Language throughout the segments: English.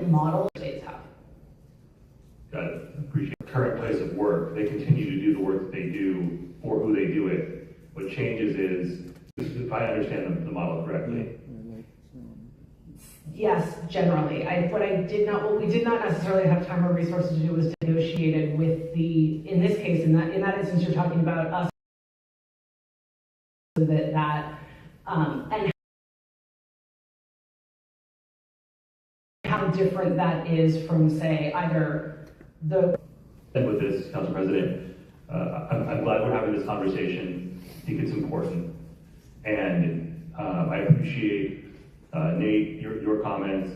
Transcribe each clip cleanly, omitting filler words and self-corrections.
different models states have. Got it. Appreciate the current place of work. They continue to do the work that they do for who they do it. What changes is, if I understand the model correctly. Yes, generally. What we did not necessarily have time or resources to do was to negotiate it with in this case, in that instance, you're talking about us, and how different that is from, say, either the... And with this, Council President, I'm glad we're having this conversation. I think it's important. And I appreciate, Nate, your comments.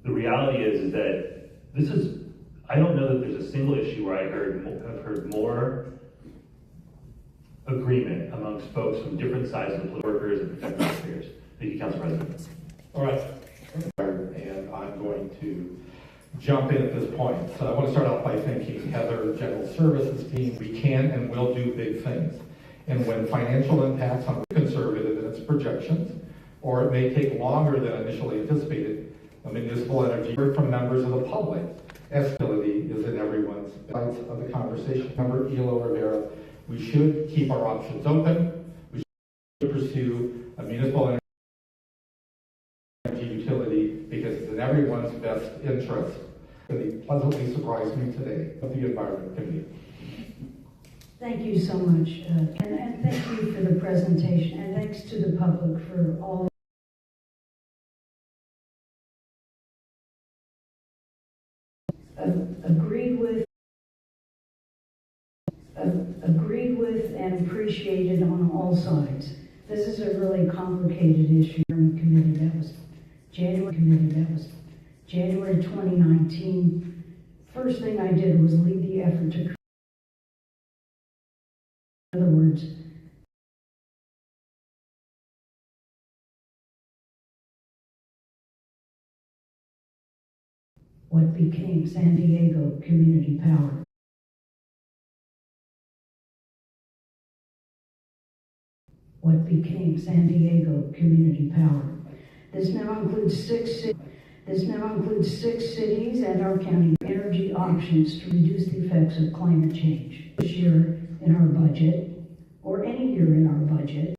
The reality is that I don't know that there's a single issue where I've heard more agreement amongst folks from different sides of the political workers and protected taxpayers. Thank you, Council President. All right. And I'm going to jump in at this point. So I want to start off by thanking Heather, General Services team. We can and will do big things. And when financial impacts are conservative in its projections, or it may take longer than initially anticipated, the municipal energy from members of the public. Stability is in everyone's sides of the conversation. Member Elo Rivera, we should keep our options open. We should pursue a municipal energy utility because it's in everyone's best interest. It pleasantly surprised me today of the Environment Committee. Thank you so much, and thank you for the presentation, and thanks to the public for all. Agreed with and appreciated on all sides. This is a really complicated issue. Committee that was January 2019. First thing I did was lead the effort to create. In other words, what became San Diego Community Power. What became San Diego Community Power. This now includes six cities and our county energy options to reduce the effects of climate change. This year in our budget, or any year in our budget,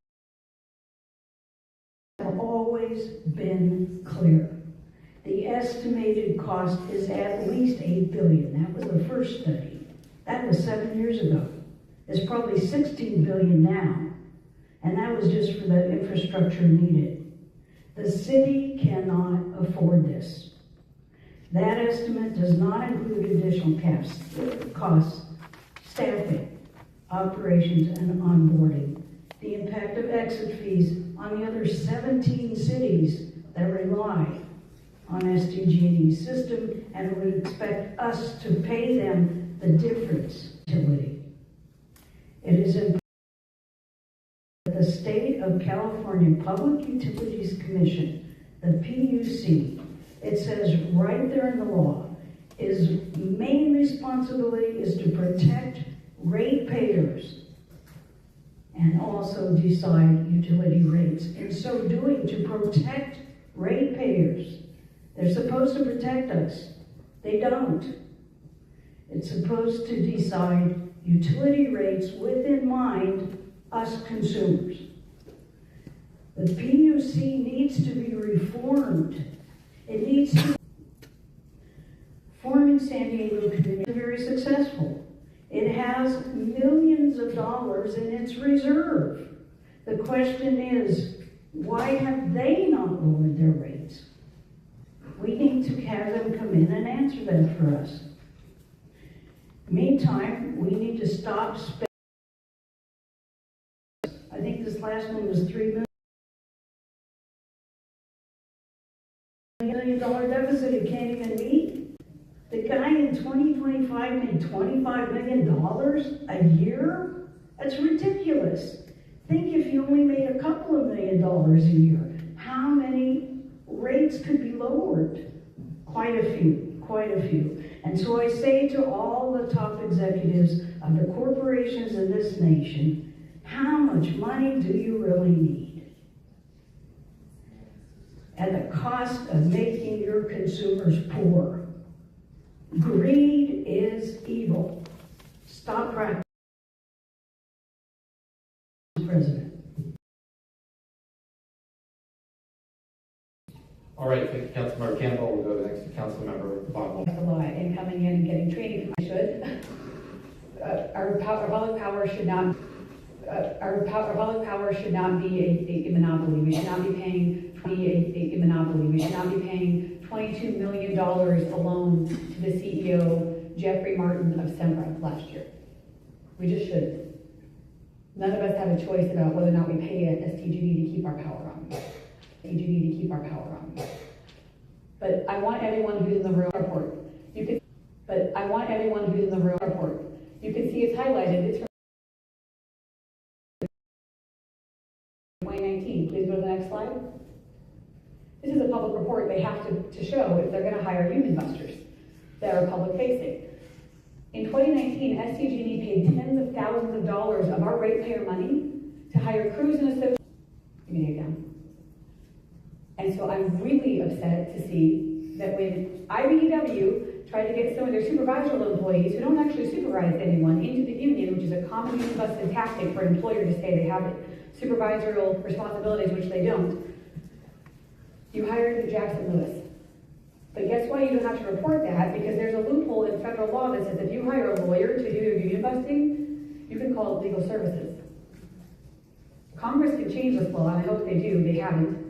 have always been clear. The estimated cost is at least $8 billion. That was the first study. That was 7 years ago. It's probably $16 billion now. And that was just for the infrastructure needed. The city cannot afford this. That estimate does not include additional costs, staffing, operations, and onboarding. The impact of exit fees on the other 17 cities that rely on SDG&E's system and would expect us to pay them the difference. It is important that the State of California Public Utilities Commission, the PUC, it says right there in the law, its main responsibility is to protect ratepayers and also decide utility rates. In so doing, to protect ratepayers, they're supposed to protect us. They don't. It's supposed to decide utility rates with in mind us consumers. The PUC needs to be reformed. It needs to. Forming San Diego Community is very successful. It has millions of dollars in its reserve. The question is, why have they not lowered their rates? We need to have them come in and answer that for us. Meantime, we need to stop spending. I think this last one was $3 million deficit it can't even meet. The guy in 2025 made $25 million a year? That's ridiculous. Think if you only made a couple of $1 million a year, how many rates could be lowered? Quite a few. And so I say to all the top executives of the corporations in this nation, how much money do you really need? at the cost of making your consumers poor. Greed is evil. Stop practicing, President. All right, thank you, Councilmember Campbell. We'll go next to Councilmember Von Wolf. A lot in coming in and getting training, I should. Our public power should not. Our public power should not be a monopoly. We should not be paying a monopoly. We should not be paying $22 million alone to the CEO Jeffrey Martin of Sempra last year. We just shouldn't. None of us have a choice about whether or not we pay it as TGD to keep our power on. TGD to keep our power on. But I want everyone who's in the room report. You can. But I want everyone who's in the room report. You can see it's highlighted. It's from 2019. Please go to the next slide. This is a public report they have to show if they're going to hire union busters that are public facing. In 2019, SDG&E paid tens of thousands of dollars of our ratepayer money to hire crews and associates. Give me down. And so I'm really upset to see that when IBEW tried to get some of their supervisory employees who don't actually supervise anyone into the union, which is a common union busted tactic for an employer to say they have supervisorial responsibilities, which they don't, you hired Jackson Lewis. But guess why you don't have to report that? Because there's a loophole in federal law that says if you hire a lawyer to do your union busting, you can call it legal services. Congress can change this law, and I hope they do. They haven't.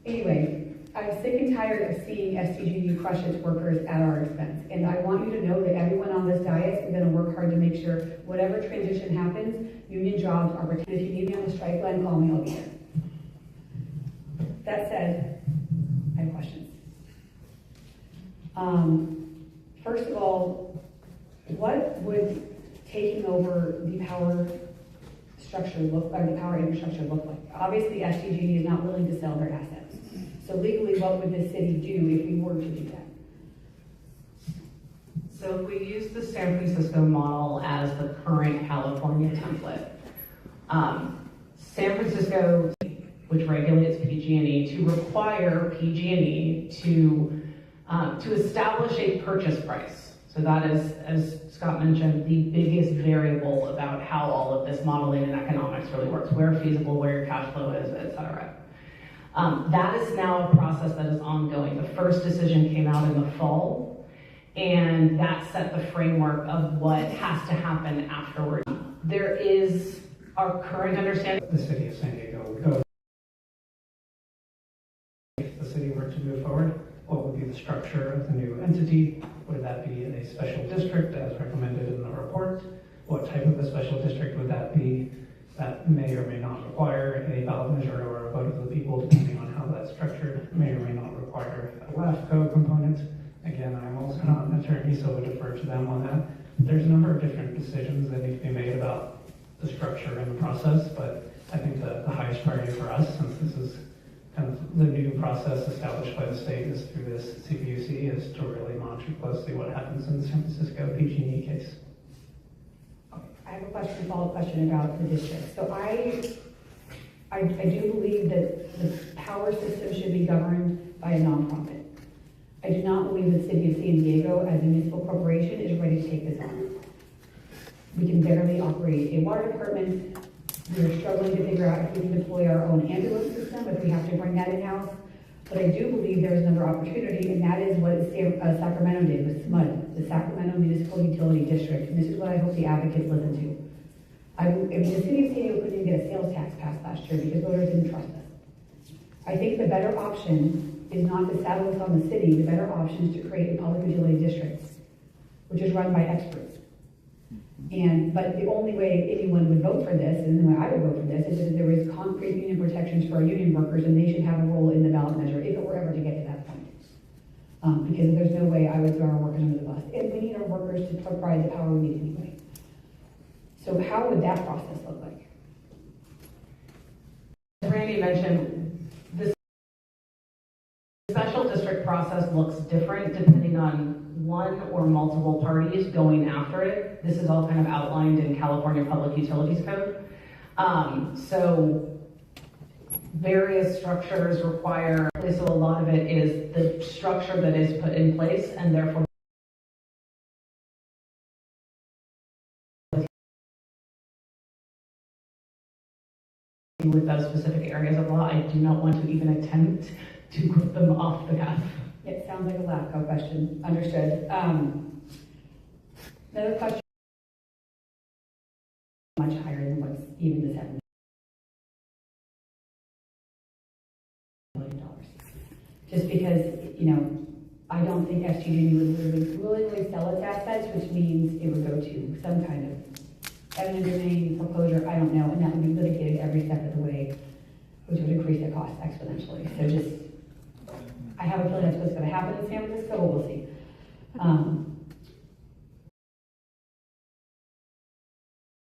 Anyway, I'm sick and tired of seeing SDG&E crush its workers at our expense. And I want you to know that everyone on this dais is going to work hard to make sure whatever transition happens, union jobs are protected. If you need me on the strike line, call me, I'll be there. That said, I have questions. First of all, what would taking over the power structure look like, or the power infrastructure look like? Obviously, SDG&E is not willing to sell their assets. So legally, what would the city do if we were to do that? So if we use the San Francisco model as the current California template, San Francisco, which regulates PG&E, to require PG&E to establish a purchase price. So that is, as Scott mentioned, the biggest variable about how all of this modeling and economics really works, where feasible, where your cash flow is, et cetera. That is now a process that is ongoing. The first decision came out in the fall, and that set the framework of what has to happen afterward. There is our current understanding. The city of San Diego would go. If the city were to move forward, what would be the structure of the new entity? Would that be a special district as recommended in the report? What type of a special district would that be? That may or may not require a ballot measure or a vote of the people, depending on how that's structured. May or may not require a LAFCO component. Again, I'm also not an attorney, so I would defer to them on that. There's a number of different decisions that need to be made about the structure and the process, but I think the highest priority for us, since this is kind of the new process established by the state, is through this CPUC, is to really monitor closely what happens in the San Francisco PG&E case. I have a question, follow-up question about the district. So I do believe that the power system should be governed by a nonprofit. I do not believe the city of San Diego, as a municipal corporation, is ready to take this on. We can barely operate a water department. We're struggling to figure out if we can deploy our own ambulance system, if we have to bring that in-house. But I do believe there's another opportunity, and that is what Sacramento did with SMUD, the Sacramento Municipal Utility District. And this is what I hope the advocates listen to. The city of San Diego couldn't even get a sales tax passed last year because voters didn't trust us. I think the better option is not to saddle this on the city. The better option is to create a public utility district, which is run by experts. But the only way anyone would vote for this, and the way I would vote for this, is if there is concrete union protections for our union workers, and they should have a role in the ballot measure if it were ever to get to that point. Because there's no way I would throw our workers under the bus. And we need our workers to provide the power we need anyway. So how would that process look like? As Randy mentioned, the special district process looks different depending on one or multiple parties going after it. This is all kind of outlined in California Public Utilities Code. So various structures require, so a lot of it is the structure that is put in place, and therefore with those specific areas of law, I do not want to even attempt to group them off the cuff. It sounds like a LAFCO question, understood. Another question, much higher than what's even the $7 million. Just because, I don't think STG would willingly sell its assets, which means it would go to some kind of eminent domain, foreclosure, I don't know, and that would be litigated every step of the way, which would increase the cost exponentially. So just, I have a feeling that's what's going to happen in San Francisco, but we'll see.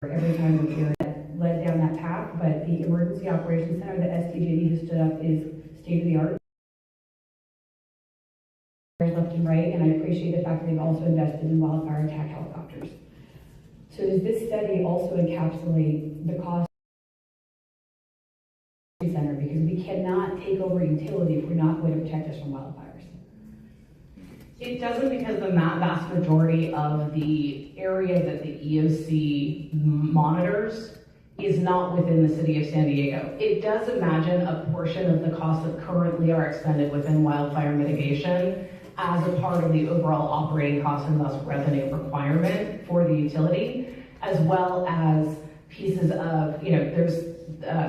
Every time we hear it led down that path, but the Emergency Operations Center that SDG has stood up is state-of-the-art. Left and right, and I appreciate the fact that they've also invested in wildfire attack helicopters. So does this study also encapsulate the cost of the center? Because we cannot take over utility if we're not going to protect us from wildfires. It doesn't, because the vast majority of the area that the EOC monitors is not within the city of San Diego. It does imagine a portion of the costs that currently are expended within wildfire mitigation as a part of the overall operating cost and thus revenue requirement for the utility, as well as pieces of, there's,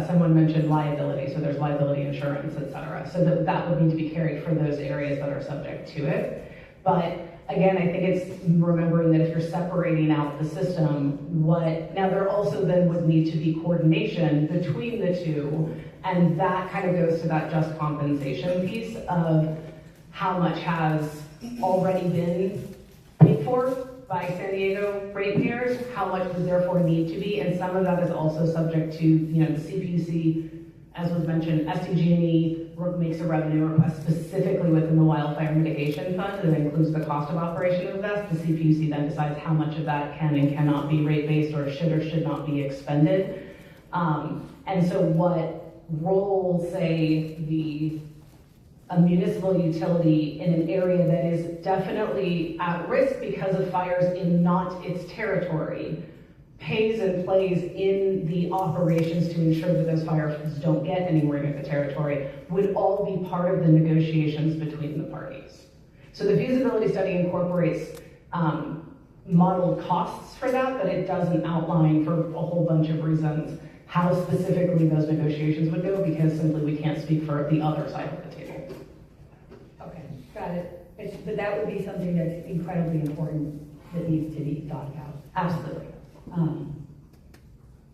someone mentioned liability, so there's liability insurance, et cetera. So that would need to be carried for those areas that are subject to it. But again, I think it's remembering that if you're separating out the system, now there also then would need to be coordination between the two, and that kind of goes to that just compensation piece of how much has already been paid for by San Diego ratepayers, how much would therefore need to be, and some of that is also subject to, the CPUC, as was mentioned, SDG&E makes a revenue request specifically within the Wildfire Mitigation Fund that includes the cost of operation of this. The CPUC then decides how much of that can and cannot be rate-based or should not be expended. And so what role, say, a municipal utility in an area that is definitely at risk because of fires in not its territory pays and plays in the operations to ensure that those fires don't get anywhere near the territory would all be part of the negotiations between the parties. So the feasibility study incorporates modeled costs for that, but it doesn't outline, for a whole bunch of reasons, how specifically those negotiations would go, because simply we can't speak for the other side of the table. Okay, got it. But that would be something that's incredibly important that needs to be thought about. Absolutely.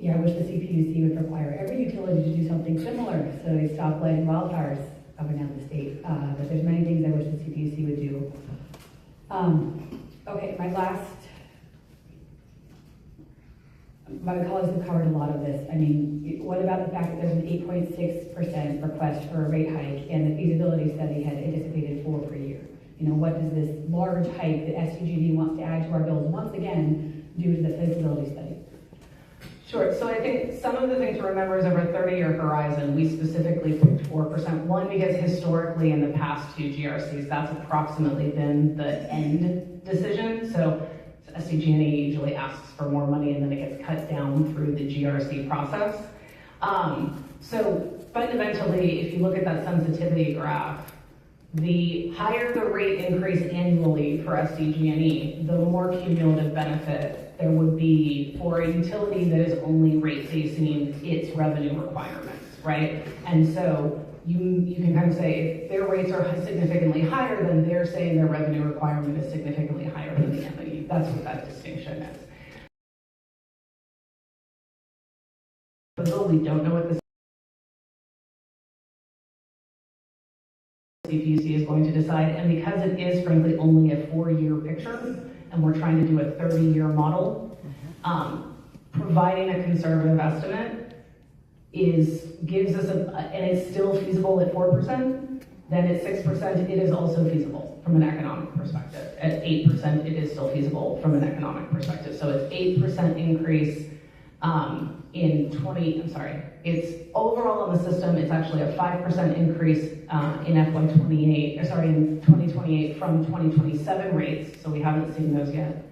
I wish the CPUC would require every utility to do something similar so they stop lighting wildfires up and down the state. But there's many things I wish the CPUC would do. Okay, my colleagues have covered a lot of this. I mean, what about the fact that there's an 8.6% request for a rate hike and the feasibility study had anticipated 4 per year? What does this large hike that SDG&E wants to add to our bills once again do to the feasibility study? Sure, so I think some of the things to remember is over a 30-year horizon, we specifically picked 4%. One, because historically in the past 2 GRCs, that's approximately been the end decision. So SDG&E usually asks for more money and then it gets cut down through the GRC process. So fundamentally, if you look at that sensitivity graph, the higher the rate increase annually for SDG&E, the more cumulative benefit there would be for a utility that is only rate-basing its revenue requirements, right? And so you can kind of say if their rates are significantly higher, then they're saying their revenue requirement is significantly higher than the entity. That's what that distinction is. We don't know what the CPUC is going to decide, and because it is frankly only a 4-year picture, and we're trying to do a 30-year model, providing a conservative estimate gives us and it's still feasible at 4%, then at 6%, it is also feasible from an economic perspective. At 8%, it is still feasible from an economic perspective. So it's 8% increase It's overall in the system, it's actually a 5% increase in in 2028 from 2027 rates, so we haven't seen those yet.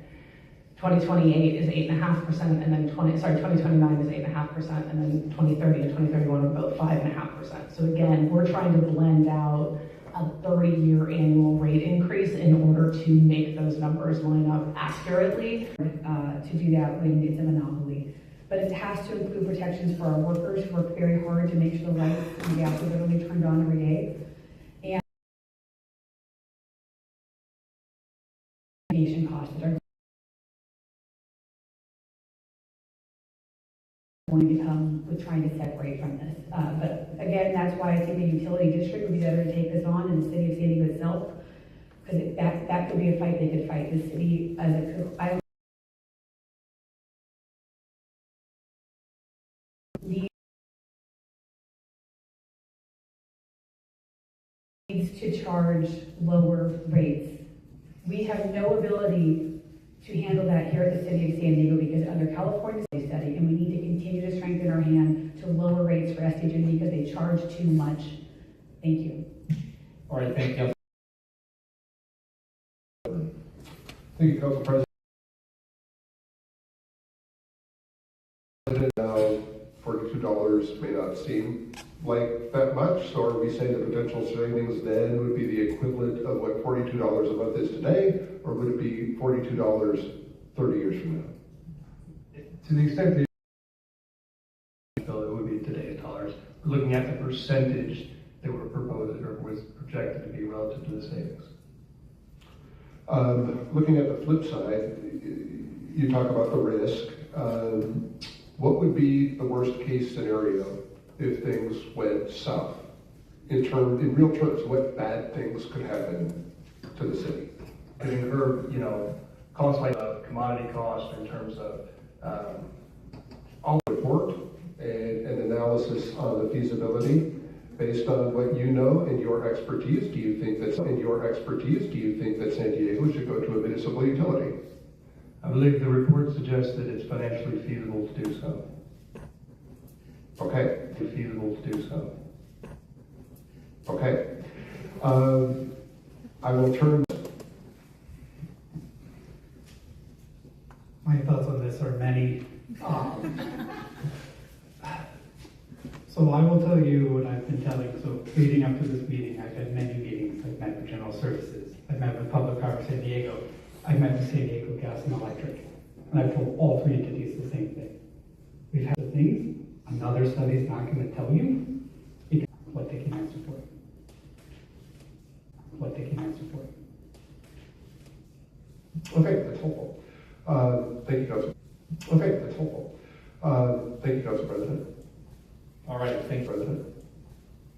2028 is 8.5%, and then 2029 is 8.5%, and then 2030 and 2031 are both 5.5%. So again, we're trying to blend out a 30-year annual rate increase in order to make those numbers line up accurately. To do that when it's a monopoly. But it has to include protections for our workers who work very hard to make sure the lights and gas are literally turned on every day. And mitigation costs that are going to come with trying to separate from this. But again, that's why I think the utility district would be better to take this on, and the city of San Diego itself, because that could be a fight they could fight. The city as a needs to charge lower rates. We have no ability to handle that here at the city of San Diego because under California's study, and we need to continue to strengthen our hand to lower rates for SDG&E because they charge too much. Thank you. All right, thank you. Thank you, Council President. Now, $42 may not seem like that much, so are we saying the potential savings then would be the equivalent of what $42 a month is today, or would it be $42 30 years from now? To the extent that it would be today's dollars, we're looking at the percentage that were proposed or was projected to be relative to the savings. Looking at the flip side, you talk about the risk. What would be the worst case scenario if things went south? In real terms, what bad things could happen to the city? Could incur, costs like commodity costs in terms of All report and an analysis on the feasibility based on what you know and your expertise. Do you think that San Diego should go to a municipal utility? I believe the report suggests that it's financially feasible to do so. Okay. Feasible to do so. Okay. I will turn. My thoughts on this are many. So I will tell you what I've been telling. So leading up to this meeting, I've had many meetings. I've met with General Services. I've met with Public Power San Diego. I've met with San Diego Gas and Electric. And I've told all three entities the same thing. We've had the things another study is not going to tell you what they can answer for. What they can answer for. Okay, that's helpful. Thank you, Council. Okay, that's helpful. Thank you, Council President. All right, thank you, President.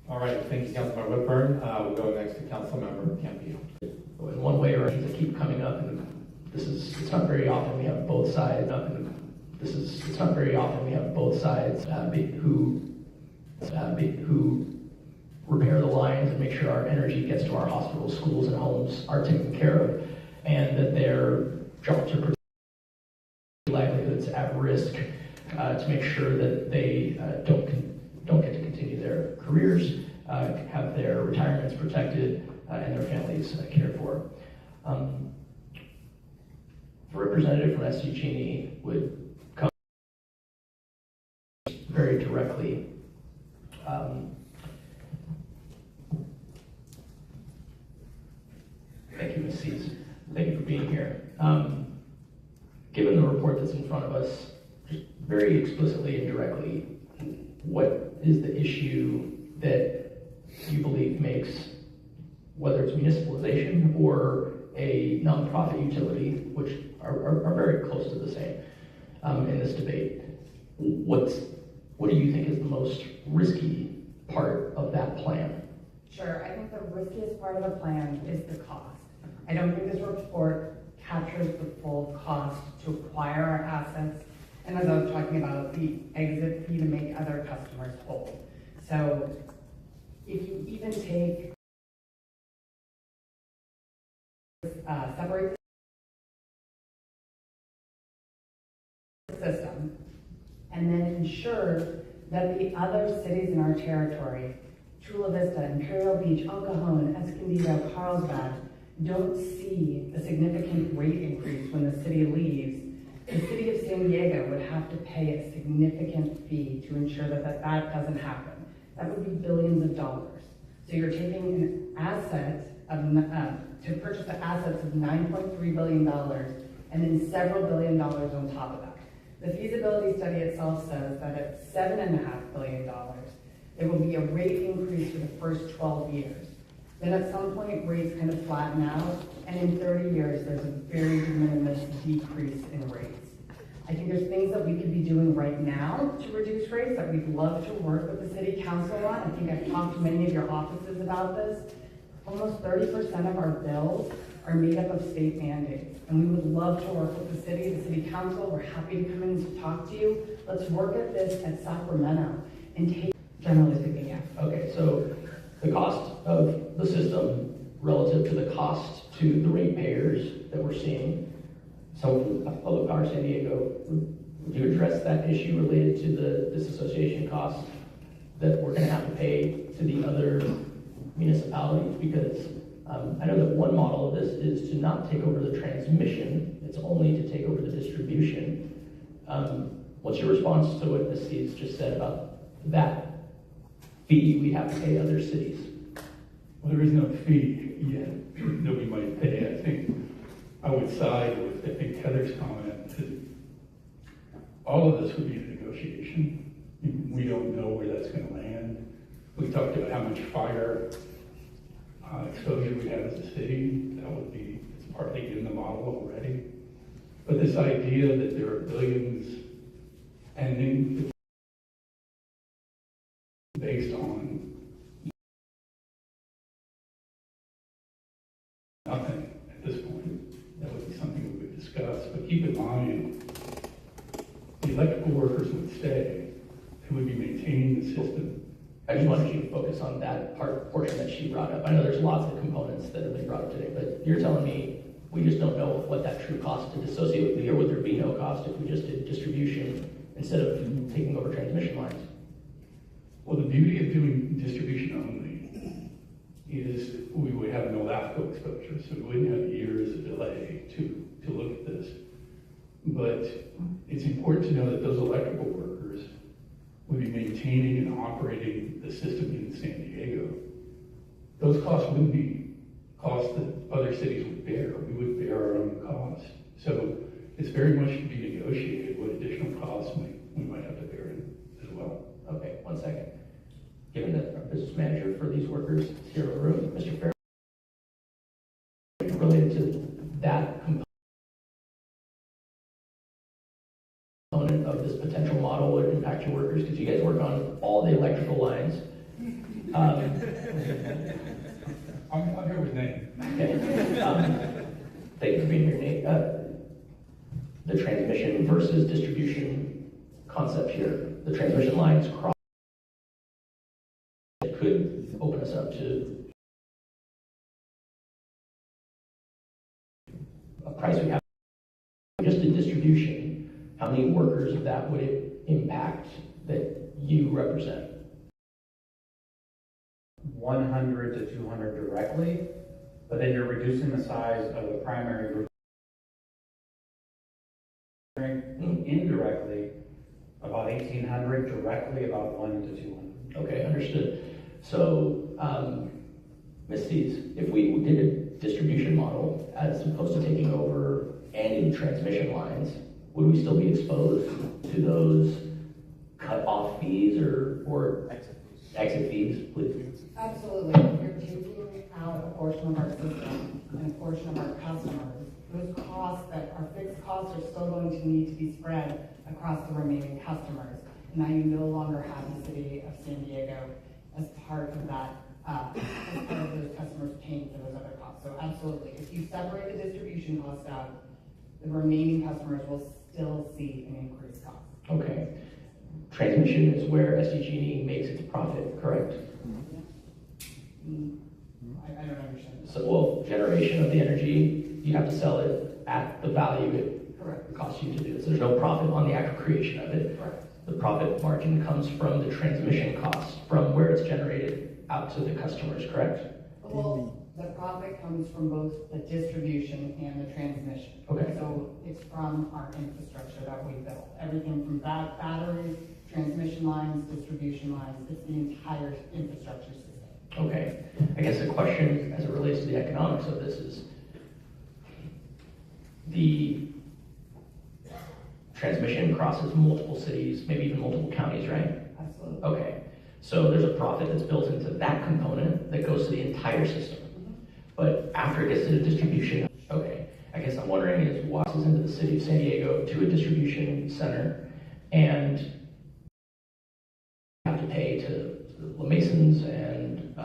All right, thank you, Councilmember Whitburn. We'll go next to Councilmember Campillo. In one way or another, that keep coming up, and it's not very often we have both sides up, and it's not very often we have both sides who repair the lines and make sure our energy gets to our hospitals, schools, and homes are taken care of, and that their jobs are protected, livelihoods at risk, to make sure that they don't get to continue their careers, have their retirements protected, and their families cared for. The representative from SDG&E would come very directly. Thank you, Ms. Cease. Thank you for being here. Given the report that's in front of us, just very explicitly and directly, what is the issue that you believe makes, whether it's municipalization or a nonprofit utility, which are very close to the same in this debate, what do you think is the most risky part of that plan? Sure, I think the riskiest part of the plan is the cost. I don't think this report captures the full cost to acquire our assets, and as I was talking about, the exit fee to make other customers whole. So if you even take, separate the system, and then ensure that the other cities in our territory, Chula Vista, Imperial Beach, El Cajon, Escondido, Carlsbad, don't see a significant rate increase when the city leaves, the city of San Diego would have to pay a significant fee to ensure that doesn't happen. That would be billions of dollars. So you're taking an asset to purchase the assets of $9.3 billion and then several billion dollars on top of that. The feasibility study itself says that at $7.5 billion, there will be a rate increase for the first 12 years. Then at some point, rates kind of flatten out, and in 30 years, there's a very de minimis decrease in rates. I think there's things that we could be doing right now to reduce rates that we'd love to work with the city council on. I think I've talked to many of your offices about this. Almost 30% of our bills are made up of state mandates, and we would love to work with the city council. We're happy to come in to talk to you. Let's work at this at Sacramento and take, generally speaking, yeah. Okay, so the cost of the system relative to the cost to the ratepayers that we're seeing. So Public Power San Diego, would you address that issue related to the disassociation costs that we're going to have to pay to the other municipalities? Because I know that one model of this is to not take over the transmission, it's only to take over the distribution. What's your response to what Ms. Steves just said about that fee we have to pay other cities? Well, there is no fee yet that we might pay. I think I would side with, I think, Heather's comment that all of this would be a negotiation. We don't know where that's going to land. We talked about how much fire exposure we have as a city. That would be, it's partly in the model already. But this idea that there are billions ending based on nothing at this point, that would be something we would discuss. But keep in mind, the electrical workers would stay. They would be maintaining the system. I just wanted you to focus on that portion that she brought up. I know there's lots of components that have been brought up today, but you're telling me we just don't know what that true cost to dissociate would be, or would there be no cost if we just did distribution instead of taking over transmission lines? Well, the beauty of doing distribution only is we would have no LAFCO exposure, so we wouldn't have years of delay to look at this. But it's important to know that those electrical workers would be maintaining and operating the system in San Diego. Those costs wouldn't be costs that other cities would bear. We would bear our own costs. So it's very much to be negotiated what additional costs we might have to bear as well. Okay, 1 second. Given that our business manager for these workers is here in the room, Mr. Fair, related to that component of this potential model would impact your workers, because you guys work on all the electrical lines. I'm here with Nate. Okay. Thank you for being here, Nate. The transmission versus distribution concept here. The transmission lines cross. It could open us up to a price we have. Just in distribution, how many workers that would it impact that you represent? 100 to 200 directly, but then you're reducing the size of the primary group. Indirectly, about 1,800, directly about 1 to 200. Okay, understood. So, Ms. Steves, if we did a distribution model as opposed to taking over any transmission lines, would we still be exposed to those cut-off fees or exit fees, please? Absolutely. You're taking out a portion of our system and a portion of our customers. Those costs that are fixed costs are still going to need to be spread across the remaining customers. Now you no longer have the city of San Diego as part of that, as part of those customers paying for those other costs. So absolutely, if you separate the distribution cost out, the remaining customers will still see an increased cost. Okay. Transmission is where SDG&E makes its profit, correct? I don't understand. So, well, generation of the energy, you have to sell it at the value it Correct. costs you to do it. So there's no profit on the actual creation of it. Correct. the profit margin comes from the transmission costs, from where it's generated out to the customers, correct? Well, the profit comes from both the distribution and the transmission. Okay. So it's from our infrastructure that we built. Everything from batteries, transmission lines, distribution lines, it's the entire infrastructure system. Okay. I guess the question as it relates to the economics of this is the transmission crosses multiple cities, maybe even multiple counties, right? Absolutely. Okay. So there's a profit that's built into that component that goes to the entire system. But after it gets to the distribution, okay, I guess I'm wondering is what is into the city of San Diego to a distribution center and have to pay to the Masons and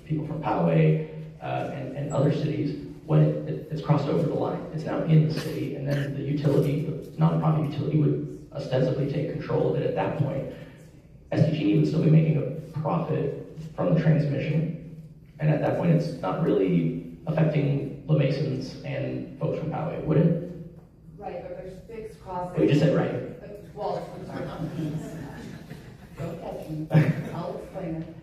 people from Poway and other cities when it's crossed over the line. It's now in the city, and then the utility, the nonprofit utility would ostensibly take control of it at that point. SDG&E would still be making a profit from the transmission, and at that point it's not really affecting the Masons and folks from Poway, would it? Right, but there's fixed costs. Oh, you just said right. Well, I'm sorry. Don't catch me. I'll explain it.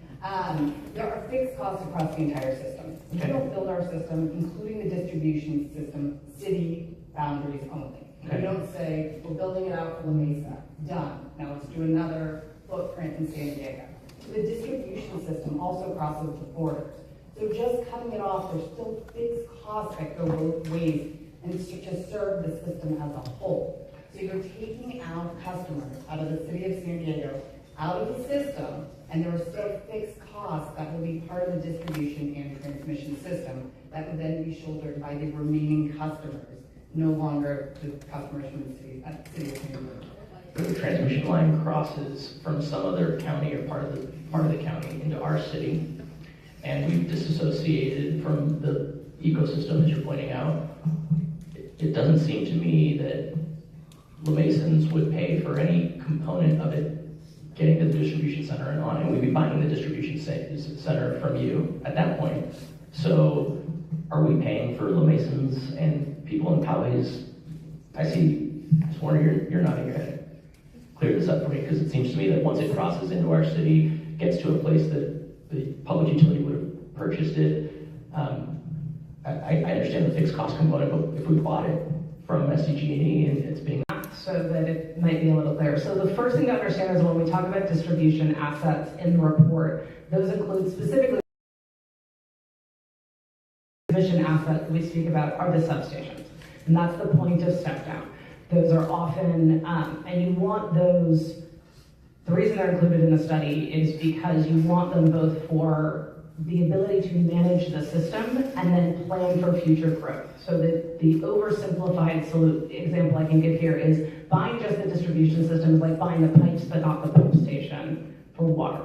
There are fixed costs across the entire system. We Okay. don't build our system, including the distribution system, city boundaries only. Okay. We don't say, we're building it out for La Mesa, done. Now let's do another footprint in San Diego. The distribution system also crosses the borders. So just cutting it off, there's still fixed costs that go both ways and to serve the system as a whole. So you're taking out customers out of the city of San Diego, out of the system, and there are still fixed costs that will be part of the distribution and transmission system that would then be shouldered by the remaining customers, no longer the customers from the city of San Diego. The transmission line crosses from some other county or part of the county into our city, and we've disassociated from the ecosystem, as you're pointing out. It doesn't seem to me that La Masons would pay for any component of it getting to the distribution center and on, and we'd be buying the distribution center from you at that point. So are we paying for La Masons and people in Poway's? I see, Warner, you're nodding your head. Clear this up for me, because it seems to me that once it crosses into our city, gets to a place that the public utility would have purchased it, I understand the fixed cost component, but if we bought it from SDG&E and it's being so that it might be a little clearer. So the first thing to understand is when we talk about distribution assets in the report, those include specifically transmission assets that we speak about are the substations. And that's the point of step down. Those are often, and you want those, the reason they're included in the study is because you want them both for the ability to manage the system and then plan for future growth. So that the oversimplified example I can give here is buying just the distribution system is like buying the pipes but not the pump station for water.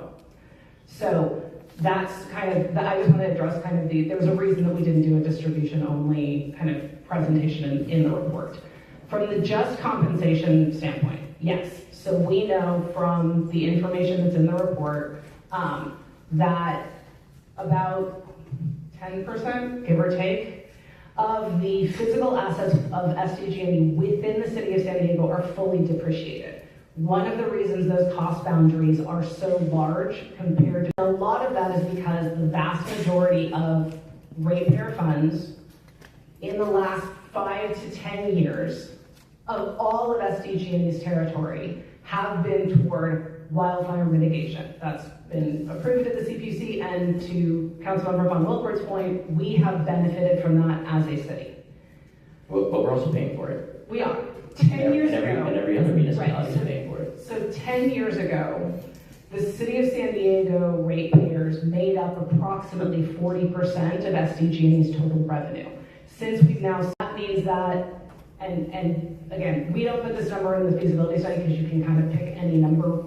So that's kind of, I just want to address kind of there was a reason that we didn't do a distribution only kind of presentation in the report. From the just compensation standpoint, yes. So we know from the information that's in the report that about 10%, give or take, of the physical assets of SDG&E within the city of San Diego are fully depreciated. One of the reasons those cost boundaries are so large compared to, a lot of that is because the vast majority of ratepayer funds in the last 5 to 10 years of all of SDG&E's territory have been toward wildfire mitigation. That's been approved at the CPUC, and to Councilmember Von Wilpert's point, we have benefited from that as a city. Well, but we're also paying for it. We are. 10 years ago. And every other municipality is Right. paying for it. So 10 years ago, the city of San Diego ratepayers made up approximately 40% of SDG&E's total revenue. Since we've now, that means that, and again, we don't put this number in the feasibility study because you can kind of pick any number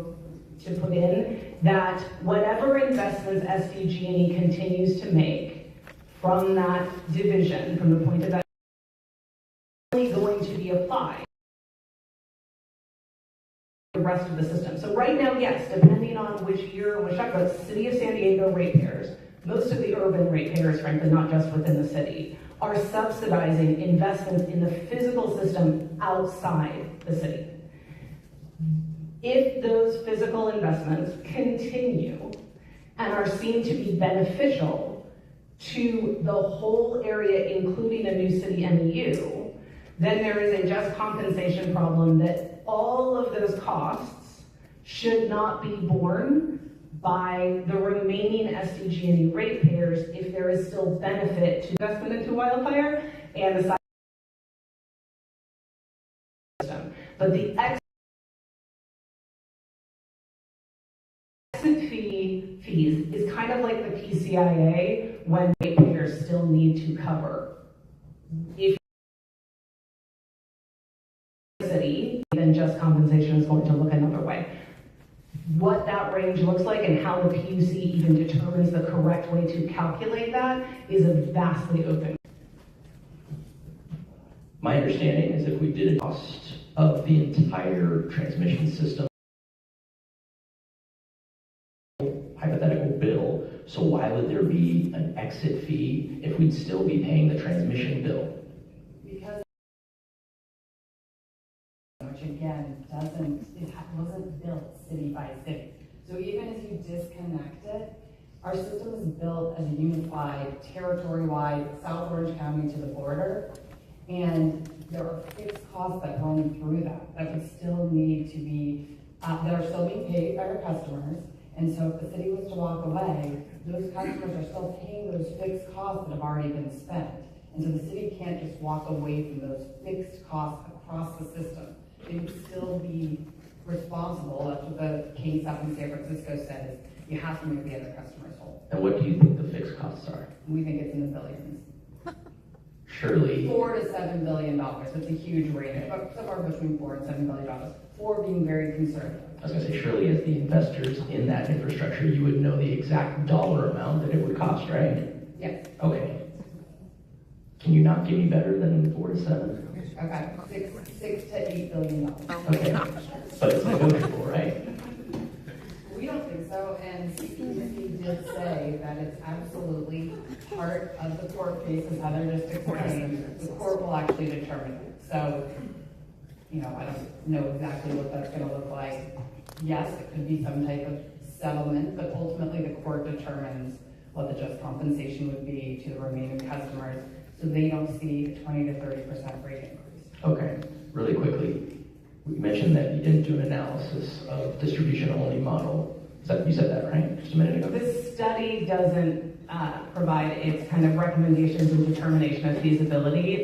to put in, that whatever investments SDG&E continues to make from that division, from the point of that, only going to be applied the rest of the system. So right now, yes, depending on which year, which talk about City of San Diego ratepayers, most of the urban ratepayers, frankly, not just within the city, are subsidizing investments in the physical system outside the city. If those physical investments continue and are seen to be beneficial to the whole area, including a new city MEU, then there is a just compensation problem that all of those costs should not be borne by the remaining SDG&E ratepayers if there is still benefit to investment into wildfire and the system. But the exit fees is kind of like the PCIA when ratepayers still need to cover. If city, then just compensation is going to look another way. What that range looks like and how the PUC even determines the correct way to calculate that is a vastly open. My understanding is if we did a cost of the entire transmission system, hypothetical bill, so why would there be an exit fee if we'd still be paying the transmission bill? Because, which again, wasn't built city by city. So even if you disconnect it, our system is built as a unified, territory-wide, South Orange County to the border, and there are fixed costs that run through that would still need to be, that are still being paid by our customers. And so if the city was to walk away, those customers are still paying those fixed costs that have already been spent. And so the city can't just walk away from those fixed costs across the system. They would still be responsible. That's what the case up in San Francisco says. You have to move the other customers whole. And what do you think the fixed costs are? We think it's in the billions. Surely. $4 to $7 billion. It's a huge range, somewhere between $4 and $7 billion. 4 being very conservative. I was going to say, surely as the investors in that infrastructure, you would know the exact dollar amount that it would cost, right? Yes. Okay. Can you not give me better than 4 to 7? Okay. Six to $8 billion. Okay. But it's negotiable, right? We don't think so, and CPUC did say that it's absolutely part of the court case, as Heather just explained. The court will actually determine it. So, I don't know exactly what that's going to look like. Yes, it could be some type of settlement, but ultimately the court determines what the just compensation would be to the remaining customers, so they don't see a 20 to 30% rate increase. Okay. Really quickly, you mentioned that you didn't do an analysis of distribution-only model. You said that, right? Just a minute ago? This study doesn't provide its kind of recommendations and determination of feasibility.